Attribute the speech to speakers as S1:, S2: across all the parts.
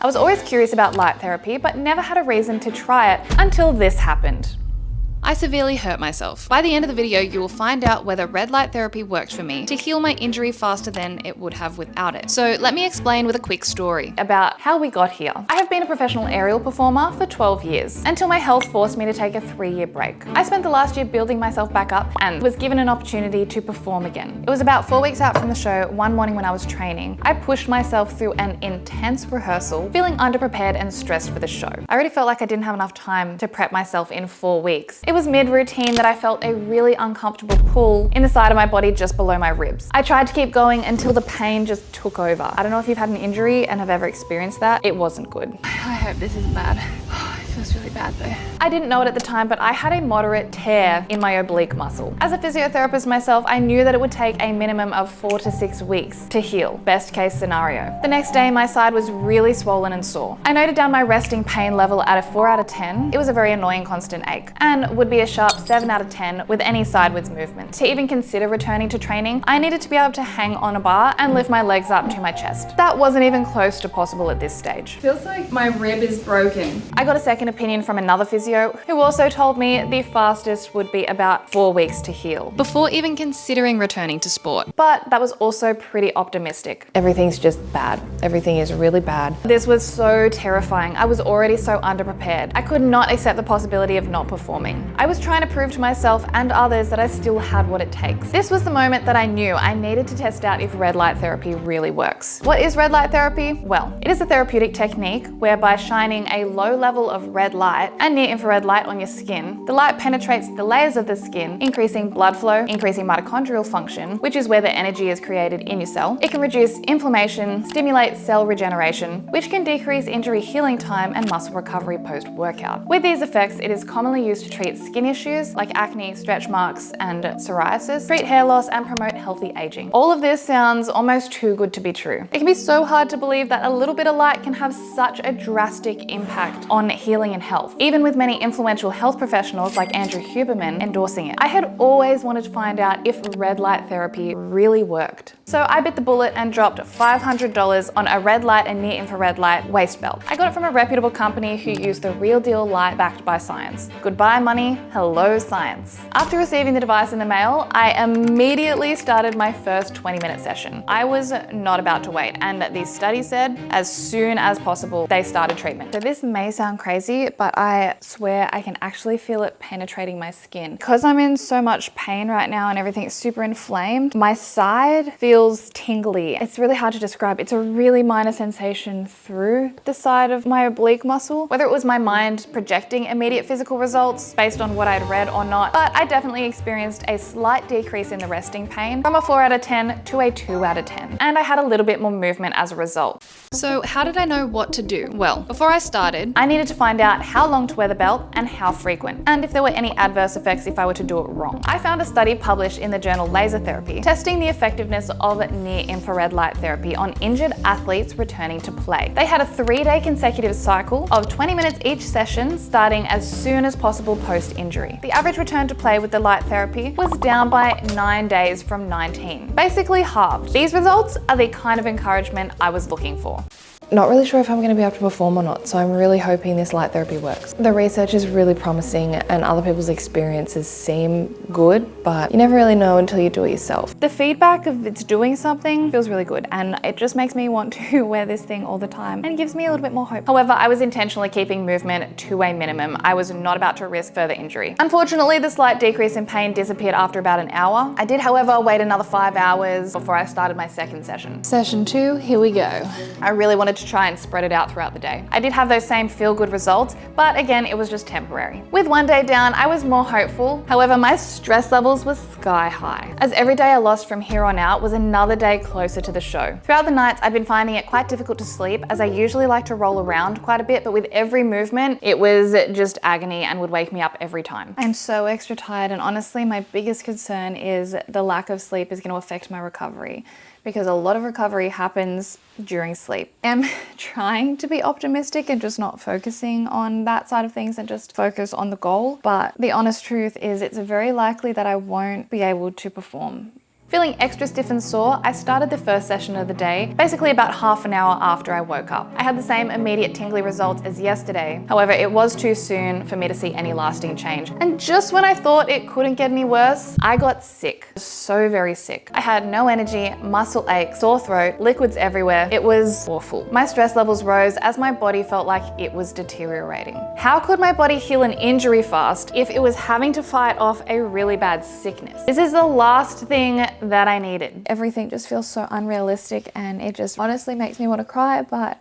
S1: I was always curious about light therapy, but never had a reason to try it until this happened. I severely hurt myself. By the end of the video, you will find out whether red light therapy worked for me to heal my injury faster than it would have without it. So let me explain with a quick story about how we got here. I have been a professional aerial performer for 12 years, until my health forced me to take a 3-year break. I spent the last year building myself back up and was given an opportunity to perform again. It was about 4 weeks out from the show, one morning when I was training. I pushed myself through an intense rehearsal, feeling underprepared and stressed for the show. I already felt like I didn't have enough time to prep myself in 4 weeks. It was mid-routine that I felt a really uncomfortable pull in the side of my body just below my ribs. I tried to keep going until the pain just took over. I don't know if you've had an injury and have ever experienced that. It wasn't good. I hope this isn't bad. It feels really bad though. I didn't know it at the time, but I had a moderate tear in my oblique muscle. As a physiotherapist myself, I knew that it would take a minimum of 4 to 6 weeks to heal, best case scenario. The next day, my side was really swollen and sore. I noted down my resting pain level at a 4 out of 10. It was a very annoying constant ache, and would be a sharp 7 out of 10 with any sideways movement. To even consider returning to training, I needed to be able to hang on a bar and lift my legs up to my chest. That wasn't even close to possible at this stage.
S2: Feels like my rib is broken.
S1: I got a second opinion from another physio who also told me the fastest would be about 4 weeks to heal, before even considering returning to sport. But that was also pretty optimistic. Everything's just bad. Everything is really bad. This was so terrifying. I was already so underprepared. I could not accept the possibility of not performing. I was trying to prove to myself and others that I still had what it takes. This was the moment that I knew I needed to test out if red light therapy really works. What is red light therapy? Well, it is a therapeutic technique whereby shining a low level of red light and near infrared light on your skin, the light penetrates the layers of the skin, increasing blood flow, increasing mitochondrial function, which is where the energy is created in your cell. It can reduce inflammation, stimulate cell regeneration, which can decrease injury healing time and muscle recovery post-workout. With these effects, it is commonly used to treat skin issues like acne, stretch marks, and psoriasis, treat hair loss, and promote healthy aging. All of this sounds almost too good to be true. It can be so hard to believe that a little bit of light can have such a drastic impact on healing and health, even with many influential health professionals like Andrew Huberman endorsing it. I had always wanted to find out if red light therapy really worked. So I bit the bullet and dropped $500 on a red light and near infrared light waist belt. I got it from a reputable company who used the real deal light backed by science. Goodbye money, hello science. After receiving the device in the mail, I immediately started my first 20-minute session. I was not about to wait, and the study said as soon as possible they started treatment. So this may sound crazy, but I swear I can actually feel it penetrating my skin. Because I'm in so much pain right now and everything's super inflamed, my side feels tingly. It's really hard to describe. It's a really minor sensation through the side of my oblique muscle. Whether it was my mind projecting immediate physical results based on what I'd read or not, but I definitely experienced a slight decrease in the resting pain from a 4 out of 10 to a 2 out of 10. And I had a little bit more movement as a result. So how did I know what to do? Well, before I started, I needed to find out how long to wear the belt and how frequent, and if there were any adverse effects if I were to do it wrong. I found a study published in the journal Laser Therapy testing the effectiveness of near infrared light therapy on injured athletes returning to play. They had a 3-day consecutive cycle of 20 minutes each session, starting as soon as possible post-injury. The average return to play with the light therapy was down by 9 days from 19, basically halved. These results are the kind of encouragement I was looking for. Not really sure if I'm going to be able to perform or not, so I'm really hoping this light therapy works. The research is really promising and other people's experiences seem good, but you never really know until you do it yourself. The feedback of it's doing something feels really good, and it just makes me want to wear this thing all the time and gives me a little bit more hope. However, I was intentionally keeping movement to a minimum. I was not about to risk further injury. Unfortunately, the slight decrease in pain disappeared after about an hour. I did, however, wait another 5 hours before I started my second session. Session 2, here we go. I really wanted to try and spread it out throughout the day. I did have those same feel-good results, but again, it was just temporary. With 1 day down, I was more hopeful. However, my stress levels were sky high, as every day I lost from here on out was another day closer to the show. Throughout the nights, I'd been finding it quite difficult to sleep, as I usually like to roll around quite a bit, but with every movement, it was just agony and would wake me up every time. I'm so extra tired, and honestly, my biggest concern is the lack of sleep is going to affect my recovery, because a lot of recovery happens during sleep. I'm trying to be optimistic and just not focusing on that side of things and just focus on the goal. But the honest truth is it's very likely that I won't be able to perform Feeling extra stiff and sore, I started the first session of the day, basically about half an hour after I woke up. I had the same immediate tingly results as yesterday. However, it was too soon for me to see any lasting change. And just when I thought it couldn't get any worse, I got sick. So very sick. I had no energy, muscle ache, sore throat, liquids everywhere. It was awful. My stress levels rose as my body felt like it was deteriorating. How could my body heal an injury fast if it was having to fight off a really bad sickness? This is the last thing that I needed. Everything just feels so unrealistic and it just honestly makes me want to cry, but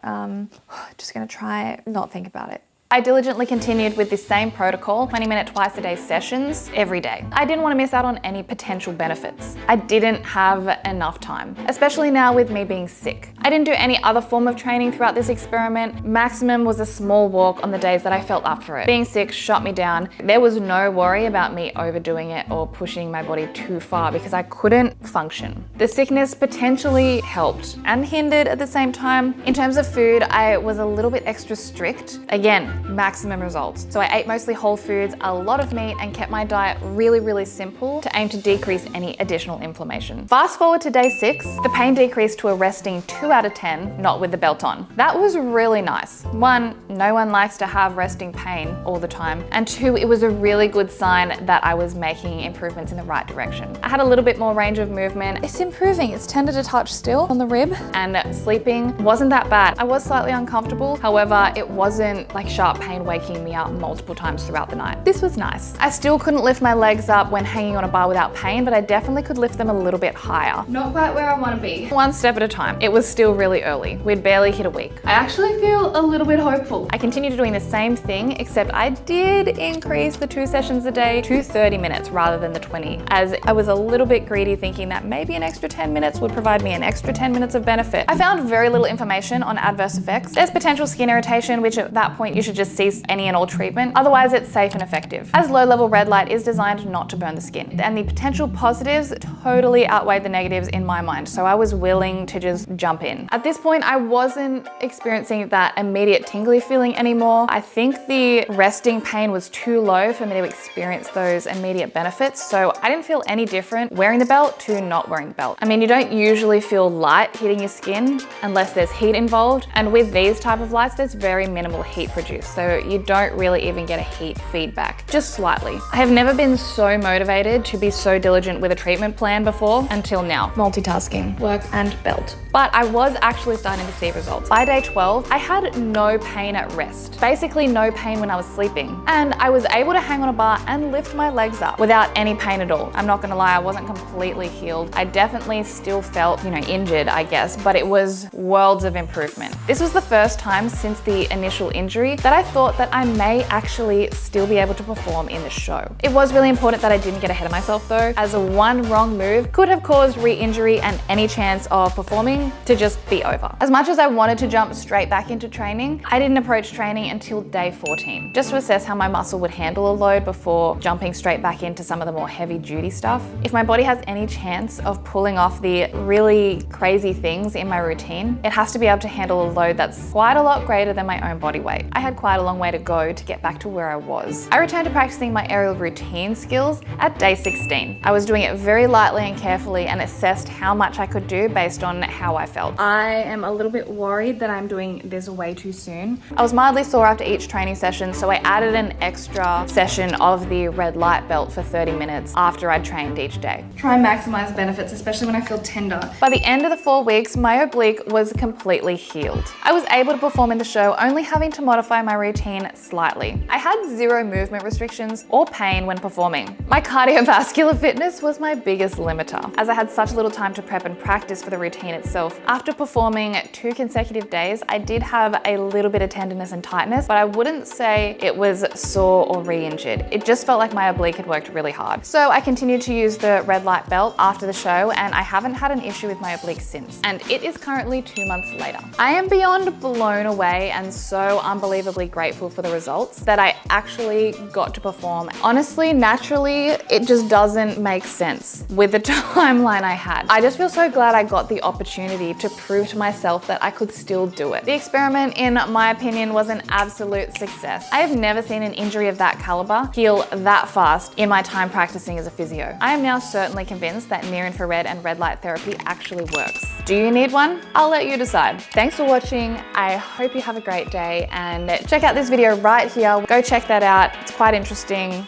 S1: just gonna try not think about it. I diligently continued with this same protocol, 20-minute twice-a-day sessions every day. I didn't want to miss out on any potential benefits. I didn't have enough time, especially now with me being sick. I didn't do any other form of training throughout this experiment. Maximum was a small walk on the days that I felt up for it. Being sick shot me down. There was no worry about me overdoing it or pushing my body too far because I couldn't function. The sickness potentially helped and hindered at the same time. In terms of food, I was a little bit extra strict. Again, maximum results. So I ate mostly whole foods, a lot of meat, and kept my diet really simple to aim to decrease any additional inflammation. Fast forward to day 6, the pain decreased to a resting 2 out of 10, not with the belt on. That was really nice. 1, no one likes to have resting pain all the time. And 2, it was a really good sign that I was making improvements in the right direction. I had a little bit more range of movement. It's improving. It's tender to touch still on the rib. And sleeping wasn't that bad. I was slightly uncomfortable. However, it wasn't like sharp pain waking me up multiple times throughout the night. This was nice. I still couldn't lift my legs up when hanging on a bar without pain, but I definitely could lift them a little bit higher.
S2: Not quite where I want to be.
S1: One step at a time. It was still really early. We'd barely hit a week.
S2: I actually feel a little bit hopeful.
S1: I continued doing the same thing, except I did increase the 2 sessions a day to 30 minutes rather than the 20, as I was a little bit greedy thinking that maybe an extra 10 minutes would provide me an extra 10 minutes of benefit. I found very little information on adverse effects. There's potential skin irritation, which at that point you should just cease any and all treatment. Otherwise, it's safe and effective, as low-level red light is designed not to burn the skin. And the potential positives totally outweighed the negatives in my mind, so I was willing to just jump in. At this point, I wasn't experiencing that immediate tingly feeling anymore. I think the resting pain was too low for me to experience those immediate benefits, so I didn't feel any different wearing the belt to not wearing the belt. I mean, you don't usually feel light hitting your skin unless there's heat involved, and with these type of lights, there's very minimal heat produced, so you don't really even get a heat feedback, just slightly. I have never been so motivated to be so diligent with a treatment plan before until now. Multitasking, work and belt. But I was actually starting to see results. By day 12, I had no pain at rest. Basically no pain when I was sleeping. And I was able to hang on a bar and lift my legs up without any pain at all. I'm not gonna lie, I wasn't completely healed. I definitely still felt, injured, I guess, but it was worlds of improvement. This was the first time since the initial injury that I thought that I may actually still be able to perform in the show. It was really important that I didn't get ahead of myself though, as a one wrong move could have caused re-injury and any chance of performing to just be over. As much as I wanted to jump straight back into training, I didn't approach training until day 14, just to assess how my muscle would handle a load before jumping straight back into some of the more heavy duty stuff. If my body has any chance of pulling off the really crazy things in my routine, it has to be able to handle a load that's quite a lot greater than my own body weight. I had quite a long way to go to get back to where I was. I returned to practicing my aerial routine skills at day 16. I was doing it very lightly and carefully and assessed how much I could do based on how I felt.
S2: I am a little bit worried that I'm doing this way too soon.
S1: I was mildly sore after each training session, so I added an extra session of the red light belt for 30 minutes after I trained each day.
S2: Try and maximize benefits, especially when I feel tender.
S1: By the end of the 4 weeks, my oblique was completely healed. I was able to perform in the show, only having to modify my routine slightly. I had 0 movement restrictions or pain when performing. My cardiovascular fitness was my biggest limiter, as I had such little time to prep and practice for the routine itself. After performing 2 consecutive days, I did have a little bit of tenderness and tightness, but I wouldn't say it was sore or re-injured. It just felt like my oblique had worked really hard. So I continued to use the red light belt after the show, and I haven't had an issue with my oblique since. And it is currently 2 months later. I am beyond blown away and so unbelievably incredibly grateful for the results that I actually got to perform. Honestly, naturally, it just doesn't make sense with the timeline I had. I just feel so glad I got the opportunity to prove to myself that I could still do it. The experiment, in my opinion, was an absolute success. I have never seen an injury of that caliber heal that fast in my time practicing as a physio. I am now certainly convinced that near-infrared and red light therapy actually works. Do you need one? I'll let you decide. Thanks for watching. I hope you have a great day, and check out this video right here. Go check that out. It's quite interesting.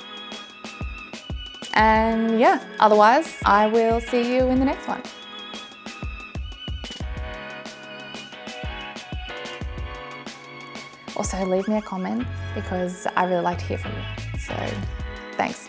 S1: And yeah, otherwise, I will see you in the next one. Also, leave me a comment because I really like to hear from you. So, thanks.